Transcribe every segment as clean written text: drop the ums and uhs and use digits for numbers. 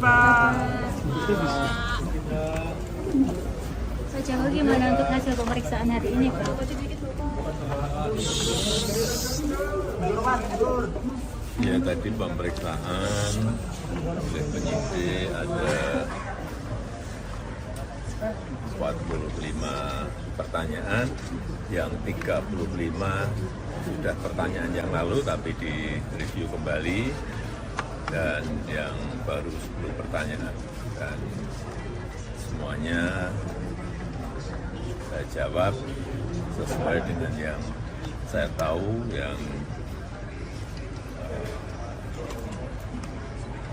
Pak Joko, gimana untuk hasil pemeriksaan hari ini, Pak? Ya, tadi pemeriksaan oleh penyidik ada 45 pertanyaan, yang 35 sudah pertanyaan yang lalu tapi direview kembali, dan yang baru 10 pertanyaan, dan semuanya saya jawab sesuai dengan yang saya tahu yang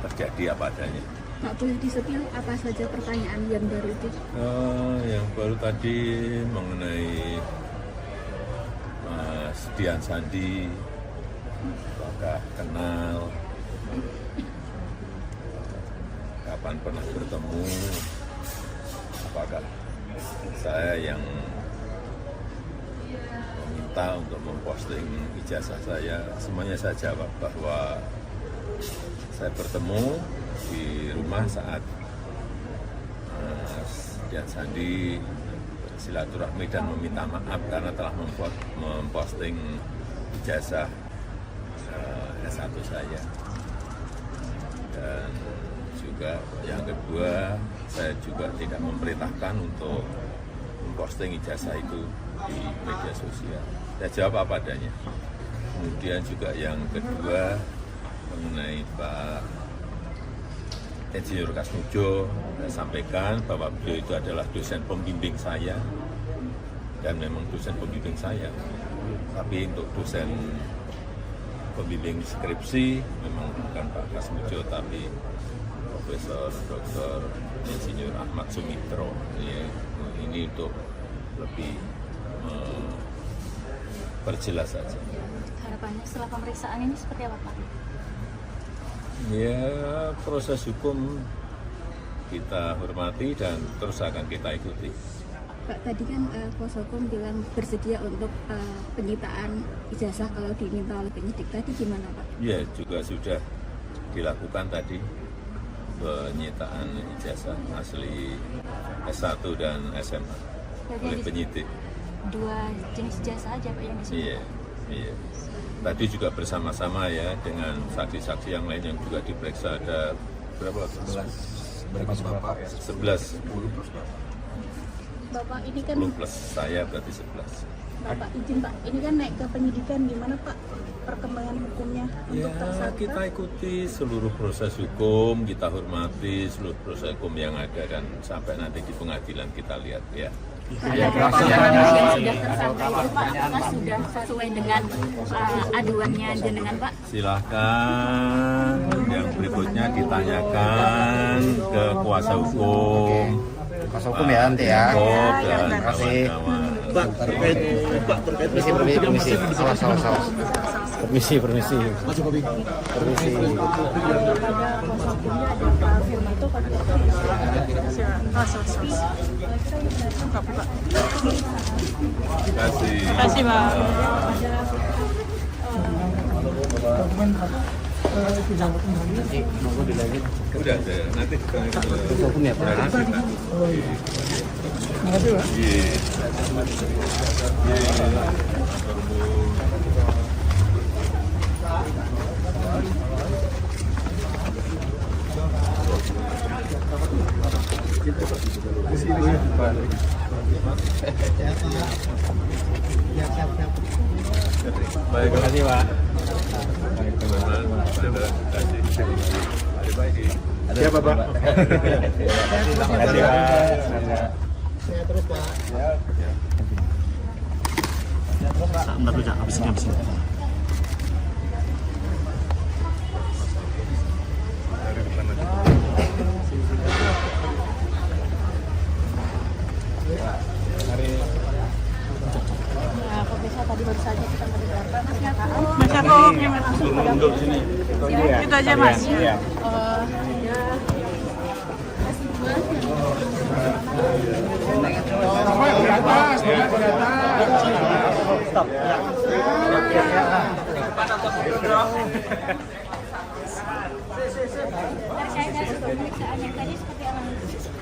terjadi apa adanya. Pak, boleh disebut apa saja pertanyaan yang baru itu? Yang baru tadi mengenai Mas Dian Sandi, apakah kenal, kapan pernah bertemu, apakah saya yang meminta untuk memposting ijazah saya. Semuanya saya jawab bahwa saya bertemu di rumah saat Mas Dian Sandi silaturahmi dan meminta maaf karena telah memposting ijazah S1 saya. Dan juga yang kedua, saya juga tidak memerintahkan untuk memposting ijazah itu di media sosial. Saya jawab apa adanya. Kemudian juga yang kedua mengenai Pak Insinyur Kasmujo, saya sampaikan bahwa beliau itu adalah dosen pembimbing saya, dan memang dosen pembimbing saya. Tapi untuk dosen pembimbing skripsi memang bukan Pak Kasmujo, tapi Profesor Dr. Insinyur Ahmad Sumitro. Ya, ini untuk lebih perjelas saja. Harapannya setelah pemeriksaan ini seperti apa, Pak? Ya, proses hukum kita hormati dan terus akan kita ikuti. Pak, tadi kan kuasa hukum bilang bersedia untuk penyitaan ijazah kalau diminta oleh penyidik. Tadi gimana, Pak? Ya, juga sudah dilakukan tadi penyitaan ijazah asli S1 dan SMA oleh penyidik. Dua jenis ijazah aja, Pak, yang disebut? Iya, iya. Tadi juga bersama-sama ya dengan saksi-saksi yang lain yang juga diperiksa, ada berapa? 11. Bapak ini kan 10 plus saya berarti 11. Bapak izin, Pak, ini kan naik ke penyidikan, gimana Pak perkembangan hukumnya untuk Ya, tersangka? kita ikuti seluruh proses hukum, kita hormati seluruh proses hukum yang ada, dan sampai nanti di pengadilan kita lihat ya. Ada beberapa orang yang sudah tersangka itu, Pak, apakah sudah sesuai dengan aduannya jenengan, Pak? Silahkan yang berikutnya ditanyakan ke kuasa hukum. Kuasa hukum ya nanti ya. Terima kasih. Permisi. Awas. Permisi. Ada kuasa hukumnya, ada Pak Firmanto, Pak Terima kasih. Terima kasih, Pak. Udah, nanti Kuasa hukum ya Pak. Terima kasih, Pak. Baik, Terima kasih Pak. Ya, Bapak. Terima kasih Pak. Bentar dulu, habisin. Nah, pemirsa, tadi baru saja kita mendengarkan pernyataan Assalamualaikum, gimana? Mundur sini. Itu aja Mas. Iya.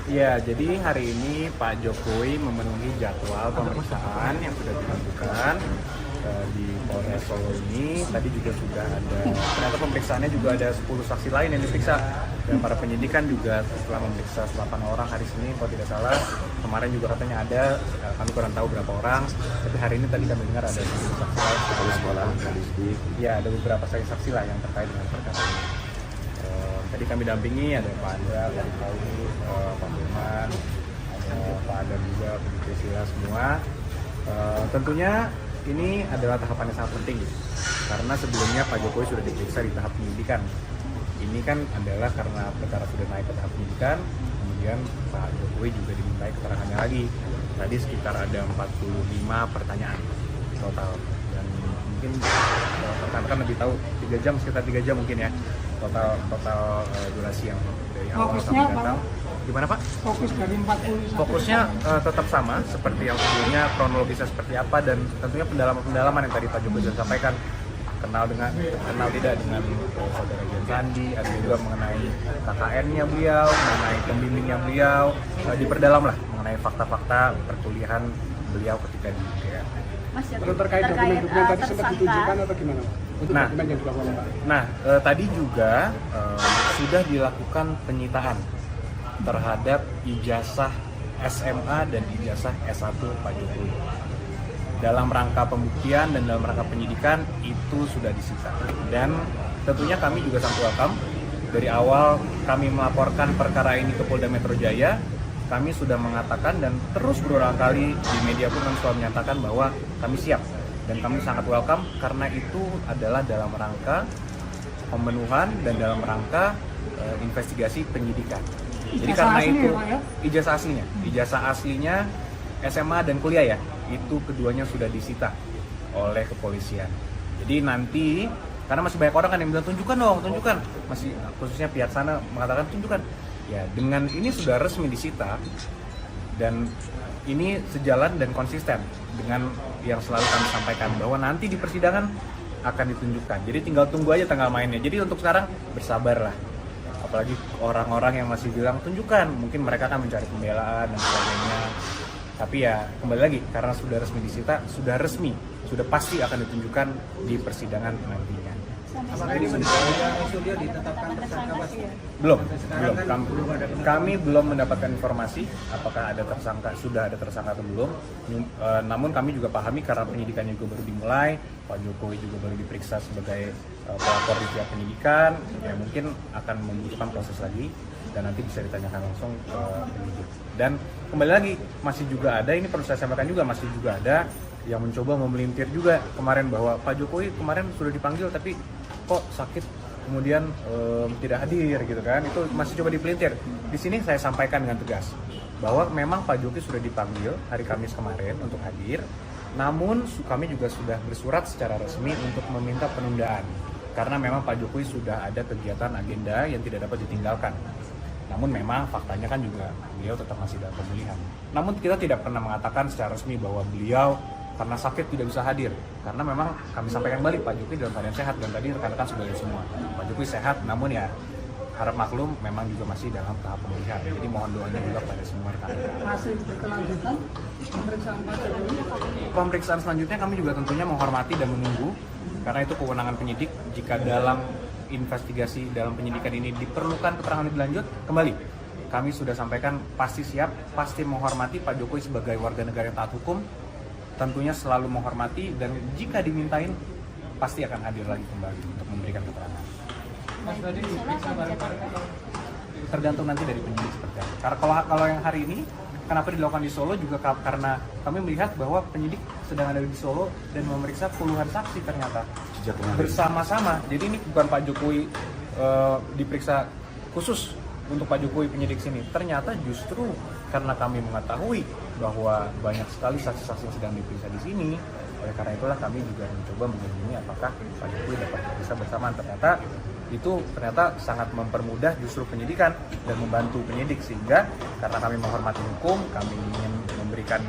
Ya, jadi hari ini Pak Jokowi memenuhi jadwal pemeriksaan yang sudah dilakukan di Polres Solo ini. Tadi juga sudah ada, ternyata pemeriksaannya juga ada 10 saksi lain yang diperiksa. Dan para penyidik kan juga setelah memeriksa 8 orang hari Senin, kalau tidak salah. Kemarin juga katanya ada, kami kurang tahu berapa orang. Tapi hari ini tadi kami dengar ada 10 saksi lain. Dari sekolah, ya ada beberapa saksi lah yang terkait dengan perkara ini. Tadi kami dampingi, ada Pak Andra, Pak Tauli, Pak Firman, ada Pak Adam juga, Pak Sila semua. Tentunya ini adalah tahapan yang sangat penting, karena sebelumnya Pak Jokowi sudah diperiksa di tahap penyidikan. Ini kan adalah karena perkara sudah naik ke tahap penyidikan, kemudian Pak Jokowi juga dimintai keterangannya lagi. Tadi sekitar ada 45 pertanyaan total, dan mungkin rekan-rekan lebih tahu 3 jam, sekitar 3 jam mungkin ya. Total durasi yang dari awal sampai datang. Gimana Pak? Fokus dari 40. Fokusnya tetap sama seperti yang sebelumnya, kronologisnya seperti apa, dan tentunya pendalaman yang tadi Pak Jokowi sudah sampaikan. Kenal tidak dengan saudara Gian Sandi, ada juga mengenai KKN-nya beliau, mengenai pembimbingnya beliau, diperdalam lah mengenai fakta-fakta perkuliahan beliau ketika di UGM. Mas, terkait dokumen-dokumen tadi sempat ditunjukkan atau gimana? Untuk dokumen yang dilakukan Pak. Tadi juga sudah dilakukan penyitaan terhadap ijazah SMA dan ijazah S1 Pak Jokowi. Dalam rangka pembuktian dan dalam rangka penyidikan itu sudah disita. Dan tentunya kami juga sangat welcome. Dari awal kami melaporkan perkara ini ke Polda Metro Jaya, kami sudah mengatakan dan terus berulang kali di media pun kami selalu menyatakan bahwa kami siap. Dan kami sangat welcome karena itu adalah dalam rangka pemenuhan dan dalam rangka investigasi penyidikan. Jadi karena itu ijazah aslinya SMA dan kuliah ya, itu keduanya sudah disita oleh kepolisian. Jadi nanti karena masih banyak orang kan yang bilang tunjukkan dong, tunjukkan. Masih khususnya pihak sana mengatakan tunjukkan. Ya, dengan ini sudah resmi disita dan ini sejalan dan konsisten dengan yang selalu kami sampaikan bahwa nanti di persidangan akan ditunjukkan. Jadi tinggal tunggu aja tanggal mainnya. Jadi untuk sekarang bersabarlah. Apalagi orang-orang yang masih bilang tunjukkan, mungkin mereka akan mencari pembelaan dan sebagainya. Tapi ya kembali lagi karena sudah resmi disita, sudah pasti akan ditunjukkan di persidangan nantinya. Apakah ini sudah ditetapkan tersangka Mas? Belum. Kami belum mendapatkan informasi apakah sudah ada tersangka atau belum. Namun kami juga pahami karena penyidikannya juga baru dimulai, Pak Jokowi juga baru diperiksa sebagai pelapor di pihak penyidikan, ya mungkin akan membutuhkan proses lagi dan nanti bisa ditanyakan langsung ke penyidik. Dan kembali lagi masih juga ada, ini perlu saya sampaikan juga, masih juga ada yang mencoba memelintir juga kemarin bahwa Pak Jokowi kemarin sudah dipanggil tapi kok sakit kemudian tidak hadir gitu kan, itu masih coba dipelintir. Di sini saya sampaikan dengan tegas bahwa memang Pak Jokowi sudah dipanggil hari Kamis kemarin untuk hadir, namun kami juga sudah bersurat secara resmi untuk meminta penundaan karena memang Pak Jokowi sudah ada kegiatan agenda yang tidak dapat ditinggalkan. Namun memang faktanya kan juga beliau tetap masih dalam pemulihan. Namun kita tidak pernah mengatakan secara resmi bahwa beliau karena sakit tidak bisa hadir, karena memang kami sampaikan balik Pak Jokowi dalam keadaan sehat dan tadi rekan-rekan sudah lihat semua Pak Jokowi sehat, namun ya harap maklum memang juga masih dalam tahap pemulihan, jadi mohon doanya juga pada semua rekan-rekan. Hasil berkelanjutan pemeriksaan Pak Jokowi. Pemeriksaan selanjutnya kami juga tentunya menghormati dan menunggu karena itu kewenangan penyidik. Jika dalam investigasi dalam penyidikan ini diperlukan keterangan lebih lanjut, kembali kami sudah sampaikan pasti siap, pasti menghormati Pak Jokowi sebagai warga negara yang taat hukum. Tentunya selalu menghormati dan jika dimintain pasti akan hadir lagi kembali untuk memberikan keterangan. Mas tadi diperiksa bareng-bareng. Tergantung nanti dari penyidik seperti apa. Karena kalau yang hari ini kenapa dilakukan di Solo juga karena kami melihat bahwa penyidik sedang ada di Solo dan memeriksa puluhan saksi ternyata bersama-sama. Jadi ini bukan Pak Jokowi diperiksa khusus untuk Pak Jokowi penyidik sini. Ternyata justru karena kami mengetahui bahwa banyak sekali saksi-saksi yang sedang diperiksa di sini, Oleh karena itulah kami juga mencoba menghubungi apakah Pak Jokowi dapat diperiksa bersamaan. Ternyata sangat mempermudah justru penyidikan dan membantu penyidik, sehingga karena kami menghormati hukum, kami ingin memberikan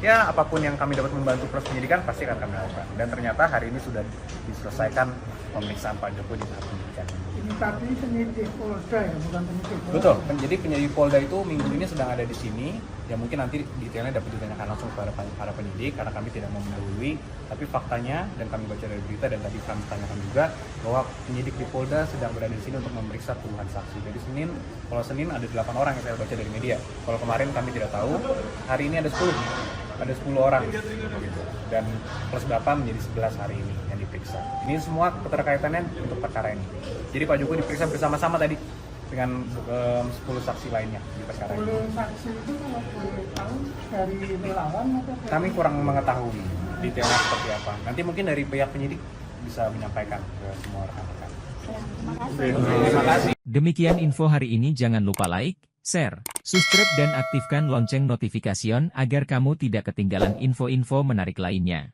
ya apapun yang kami dapat membantu proses penyidikan pasti akan kami lakukan. Dan ternyata hari ini sudah diselesaikan pemeriksaan Pak Jokowi di tahap penyidikan. Ini tapi penyidik Polda ya, bukan penyidik Polda. Betul, jadi penyidik Polda itu minggu ini sedang ada di sini. Ya mungkin nanti detailnya dapat ditanyakan langsung kepada para penyidik karena kami tidak mau mendahului. Tapi faktanya, dan kami baca dari berita dan tadi kami tanyakan juga, bahwa penyidik di Polda sedang berada di sini untuk memeriksa puluhan saksi. Jadi kalau Senin ada 8 orang yang saya baca dari media. Kalau kemarin kami tidak tahu, hari ini ada 10 orang begitu. Dan plus berapa menjadi 11 hari ini yang diperiksa. Ini semua keterkaitannya untuk perkara ini. Jadi Pak Jokowi diperiksa bersama-sama tadi dengan 10 saksi lainnya di perkara ini. 10 saksi itu kalau boleh tahu dari relawan atau Kami kurang mengetahui detailnya seperti apa. Nanti mungkin dari pihak penyidik bisa menyampaikan ke semua rekan-rekan. Terima kasih. Demikian info hari ini, jangan lupa like, share, subscribe dan aktifkan lonceng notification agar kamu tidak ketinggalan info-info menarik lainnya.